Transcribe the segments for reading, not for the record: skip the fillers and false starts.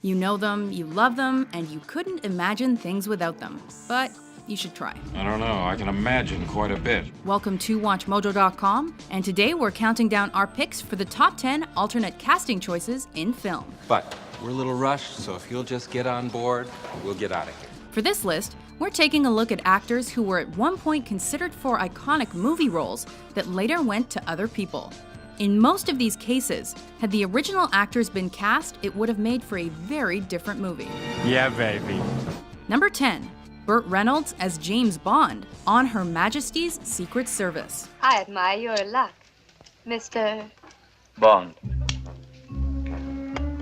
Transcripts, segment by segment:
You know them, you love them, and you couldn't imagine things without them. But you should try. I don't know, I can imagine quite a bit. Welcome to WatchMojo.com, and today we're counting down our picks for the top 10 alternate casting choices in film. But we're a little rushed, so if you'll just get on board, we'll get out of here. For this list, we're taking a look at actors who were at one point considered for iconic movie roles that later went to other people. In most of these cases, had the original actors been cast, it would have made for a very different movie. Yeah, baby. Number 10. Burt Reynolds as James Bond on Her Majesty's Secret Service. I admire your luck, Mr. Bond.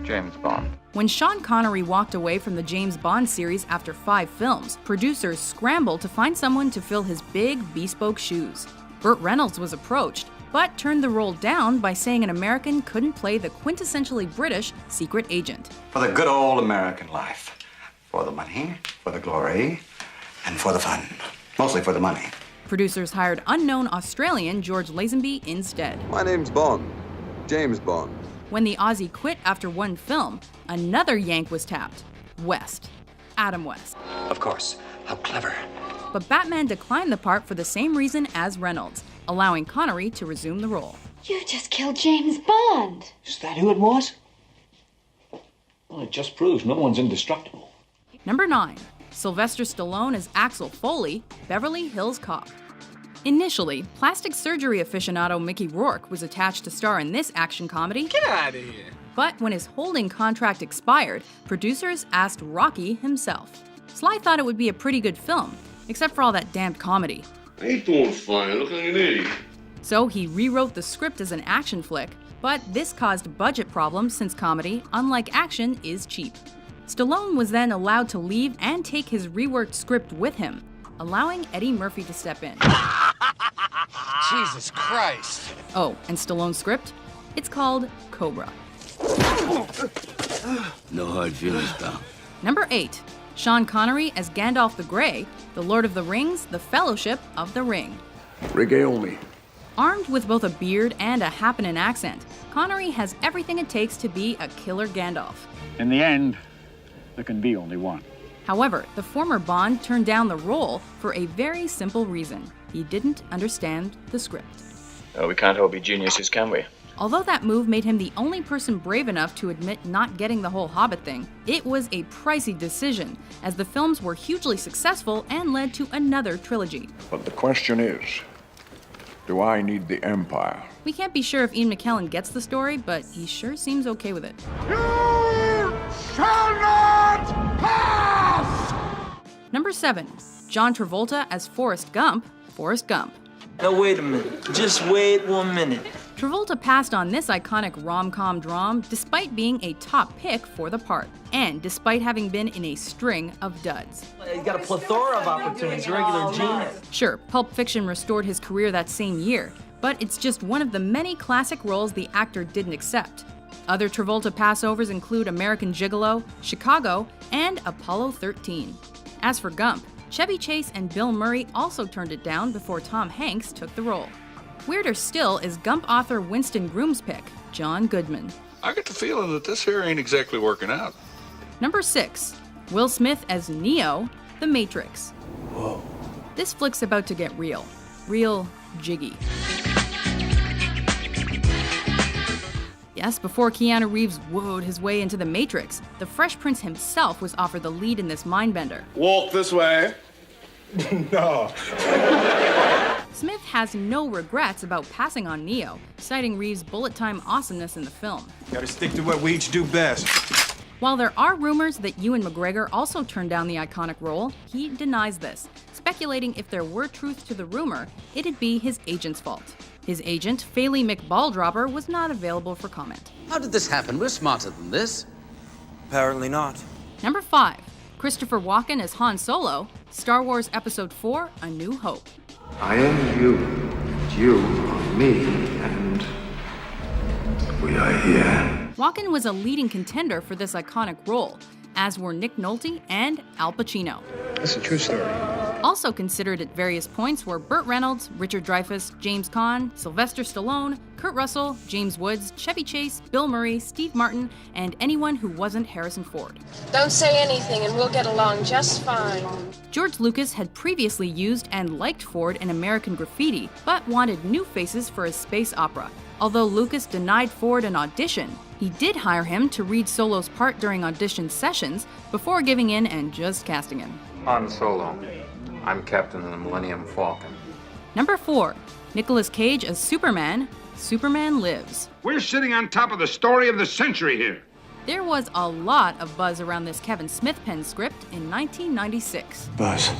James Bond. When Sean Connery walked away from the James Bond series after 5 films, producers scrambled to find someone to fill his big, bespoke shoes. Burt Reynolds was approached, but turned the role down by saying an American couldn't play the quintessentially British secret agent. For the good old American life. For the money, for the glory, and for the fun. Mostly for the money. Producers hired unknown Australian George Lazenby instead. My name's Bond. James Bond. When the Aussie quit after one film, another Yank was tapped. West. Adam West. Of course. How clever. But Batman declined the part for the same reason as Reynolds, allowing Connery to resume the role. You just killed James Bond. Is that who it was? Well, it just proves no one's indestructible. Number 9. Sylvester Stallone as Axel Foley, Beverly Hills Cop. Initially, plastic surgery aficionado Mickey Rourke was attached to star in this action comedy. Get out of here. But when his holding contract expired, producers asked Rocky himself. Sly thought it would be a pretty good film, except for all that damned comedy. I ain't doing fine. Look like an idiot. So he rewrote the script as an action flick, but this caused budget problems since comedy, unlike action, is cheap. Stallone was then allowed to leave and take his reworked script with him, allowing Eddie Murphy to step in. Jesus Christ. Oh, and Stallone's script? It's called Cobra. No hard feelings, pal. Number 8. Sean Connery as Gandalf the Grey, The Lord of the Rings, The Fellowship of the Ring. Regale me. Armed with both a beard and a happening accent, Connery has everything it takes to be a killer Gandalf. In the end, there can be only one. However, the former Bond turned down the role for a very simple reason. He didn't understand the script. We can't all be geniuses, can we? Although that move made him the only person brave enough to admit not getting the whole Hobbit thing, it was a pricey decision, as the films were hugely successful and led to another trilogy. But the question is, do I need the Empire? We can't be sure if Ian McKellen gets the story, but he sure seems okay with it. You shall not pass! Number 7. John Travolta as Forrest Gump, Forrest Gump. Now wait a minute, just wait 1 minute. Travolta passed on this iconic rom-com dram despite being a top pick for the part, and despite having been in a string of duds. You got a plethora of opportunities, regular genius. Sure, Pulp Fiction restored his career that same year, but it's just one of the many classic roles the actor didn't accept. Other Travolta passovers include American Gigolo, Chicago, and Apollo 13. As for Gump, Chevy Chase and Bill Murray also turned it down before Tom Hanks took the role. Weirder still is Gump author Winston Groom's pick, John Goodman. I get the feeling that this here ain't exactly working out. Number 6. Will Smith as Neo, The Matrix. Whoa. This flick's about to get real. Real jiggy. Yes, before Keanu Reeves wooed his way into The Matrix, the Fresh Prince himself was offered the lead in this mindbender. Walk this way. No. Smith has no regrets about passing on Neo, citing Reeves' bullet-time awesomeness in the film. Gotta stick to what we each do best. While there are rumors that Ewan McGregor also turned down the iconic role, he denies this, speculating if there were truth to the rumor, it'd be his agent's fault. His agent, Faley McBalldropper, was not available for comment. How did this happen? We're smarter than this. Apparently not. Number 5. Christopher Walken as Han Solo, Star Wars Episode 4, A New Hope. I am you, and you are me, and we are here. Walken was a leading contender for this iconic role, as were Nick Nolte and Al Pacino. That's a true story. Also considered at various points were Burt Reynolds, Richard Dreyfuss, James Caan, Sylvester Stallone, Kurt Russell, James Woods, Chevy Chase, Bill Murray, Steve Martin, and anyone who wasn't Harrison Ford. Don't say anything and we'll get along just fine. George Lucas had previously used and liked Ford in American Graffiti, but wanted new faces for his space opera. Although Lucas denied Ford an audition, he did hire him to read Solo's part during audition sessions before giving in and just casting him. Han Solo. I'm captain of the Millennium Falcon. Number 4. Nicolas Cage as Superman. Superman Lives. We're sitting on top of the story of the century here. There was a lot of buzz around this Kevin Smith penned script in 1996. Buzz.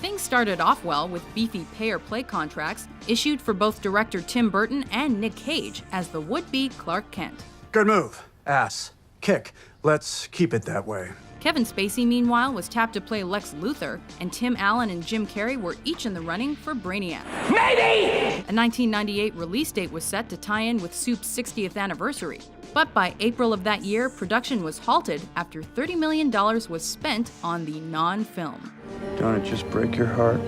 Things started off well with beefy pay-or-play contracts issued for both director Tim Burton and Nick Cage as the would-be Clark Kent. Good move. Ass. Kick. Let's keep it that way. Kevin Spacey, meanwhile, was tapped to play Lex Luthor, and Tim Allen and Jim Carrey were each in the running for Brainiac. Maybe! A 1998 release date was set to tie in with Soup's 60th anniversary. But by April of that year, production was halted after $30 million was spent on the non-film. Don't it just break your heart?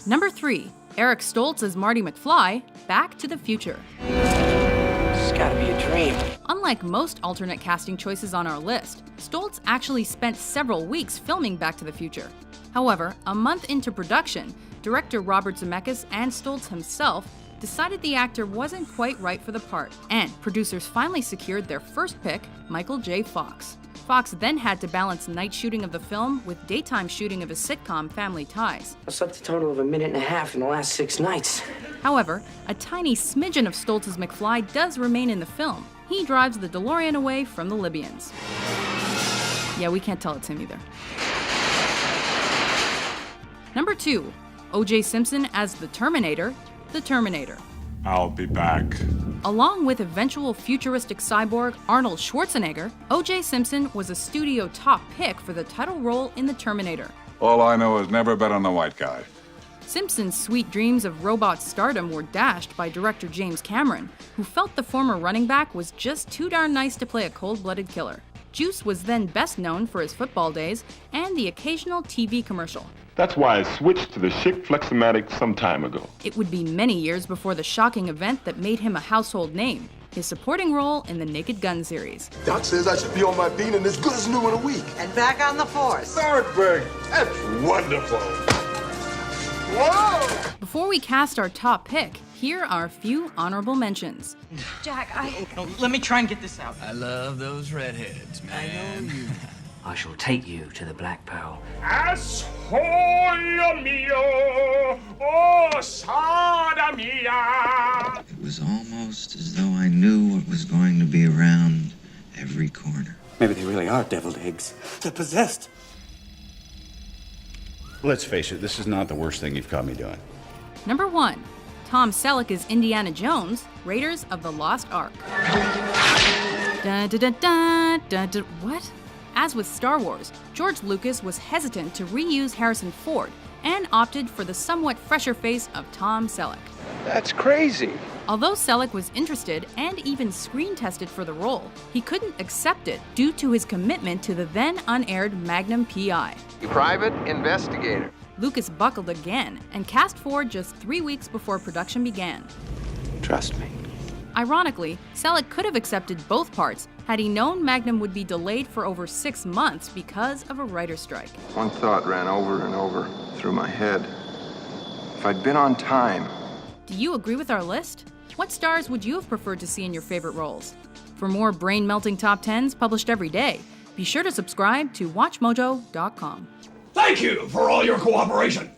Number 3. Eric Stoltz as Marty McFly, Back to the Future. It's gotta be a dream. Unlike most alternate casting choices on our list, Stoltz actually spent several weeks filming Back to the Future. However, a month into production, director Robert Zemeckis and Stoltz himself decided the actor wasn't quite right for the part, and producers finally secured their first pick, Michael J. Fox. Fox then had to balance night shooting of the film with daytime shooting of his sitcom Family Ties. I slept a total of 1.5 minutes in the last 6 nights. However, a tiny smidgen of Stoltz's McFly does remain in the film. He drives the DeLorean away from the Libyans. Yeah, we can't tell it's him either. Number 2. O.J. Simpson as the Terminator. I'll be back. Along with eventual futuristic cyborg Arnold Schwarzenegger, O.J. Simpson was a studio top pick for the title role in The Terminator. All I know is never bet on the white guy. Simpson's sweet dreams of robot stardom were dashed by director James Cameron, who felt the former running back was just too darn nice to play a cold-blooded killer. Juice was then best known for his football days and the occasional TV commercial. That's why I switched to the Schick Flexomatic some time ago. It would be many years before the shocking event that made him a household name, his supporting role in the Naked Gun series. Doc says I should be on my beat and as good as new in a week. And back on the force. Thornburg, that's wonderful. Whoa! Before we cast our top pick, here are a few honorable mentions. Jack, No, let me try and get this out. I love those redheads, man. I know you. I shall take you to the Black Pearl. Asshole mio, oh sada mia. It was almost as though I knew what was going to be around every corner. Maybe they really are deviled eggs. They're possessed. Let's face it, this is not the worst thing you've caught me doing. Number 1. Tom Selleck as Indiana Jones, Raiders of the Lost Ark. Dun, dun, dun, dun, dun, dun. What? As with Star Wars, George Lucas was hesitant to reuse Harrison Ford and opted for the somewhat fresher face of Tom Selleck. That's crazy. Although Selleck was interested and even screen tested for the role, he couldn't accept it due to his commitment to the then unaired Magnum P.I. Private investigator. Lucas buckled again and cast Ford just 3 weeks before production began. Trust me. Ironically, Selleck could have accepted both parts had he known Magnum would be delayed for over 6 months because of a writer's strike. One thought ran over and over through my head. If I'd been on time. Do you agree with our list? What stars would you have preferred to see in your favorite roles? For more brain-melting top 10s published every day, be sure to subscribe to WatchMojo.com. Thank you for all your cooperation.